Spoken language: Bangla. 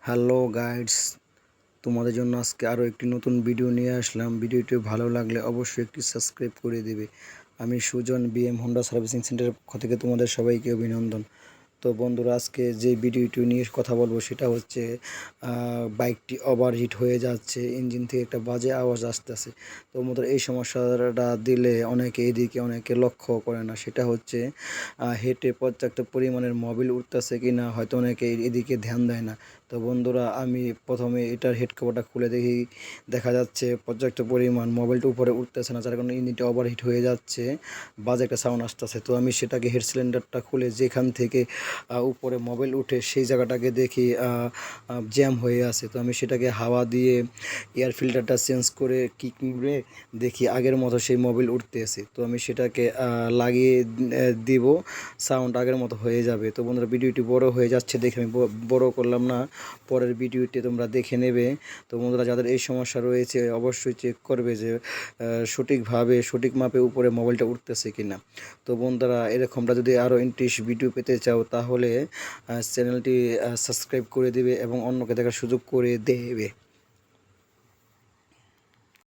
হ্যালো গাইডস, তোমাদের জন্য আজকে আরও একটি নতুন ভিডিও নিয়ে আসলাম। ভিডিওটি ভালো লাগলে অবশ্যই একটি সাবস্ক্রাইব করে দেবে। আমি সুজন বিএম হোন্ডা সার্ভিসিং সেন্টারের পক্ষ থেকে তোমাদের সবাইকে অভিনন্দন। তো বন্ধুরা, আজকে যে ভিডিওটি নিয়ে কথা বলবো সেটা হচ্ছে বাইকটি ওভারহিট হয়ে যাচ্ছে, ইঞ্জিন থেকে একটা বাজে আওয়াজ আসতেছে। তো বন্ধুরা, এই সমস্যাটা দিলে অনেকে এদিকে অনেকে লক্ষ্য করে না, সেটা হচ্ছে হেঁটে পর্যাপ্ত পরিমাণের মোবিল উঠতেছে কি না, হয়তো অনেকে এদিকে ধ্যান দেয় না। তো বন্ধুরা, আমি প্রথমে এটার হেড কভারটা খুলে দেখি, দেখা যাচ্ছে পর্যাপ্ত পরিমাণ মোবাইলটা উপরে উঠতেছে না, যার কারণে ইঞ্জিনটা ওভারহিট হয়ে যাচ্ছে, বাজে একটা সাউন্ড আসতেছে। তো আমি সেটাকে হেড সিলিন্ডারটা খুলে যেখান থেকে উপরে মোবাইল উঠে সেই জায়গাটাকে দেখি জ্যাম হয়ে আছে। তো আমি সেটাকে হাওয়া দিয়ে এয়ার ফিল্টারটা চেঞ্জ করে কিক মেরে দেখি আগের মতো সেই মোবাইল উঠতেছে। তো আমি সেটাকে লাগিয়ে দিব, সাউন্ড আগের মতো হয়ে যাবে। তো বন্ধুরা, ভিডিওটি বড় হয়ে যাচ্ছে দেখে আমি বড় করলাম না, পরের ভিডিওটি তোমরা দেখে নেবে। তো বন্ধুরা, যাদের এই সমস্যা রয়েছে অবশ্যই চেক করবে যে সঠিকভাবে সঠিক মাপে উপরে মোবাইলটা উঠতেছে কিনা। তো বন্ধুরা, এরকমটা যদি আরও ইন্টারেস্ট ভিডিও পেতে চাও তাহলে চ্যানেলটি সাবস্ক্রাইব করে দিবে এবং অন্যকে দেখার সুযোগ করে দেবে।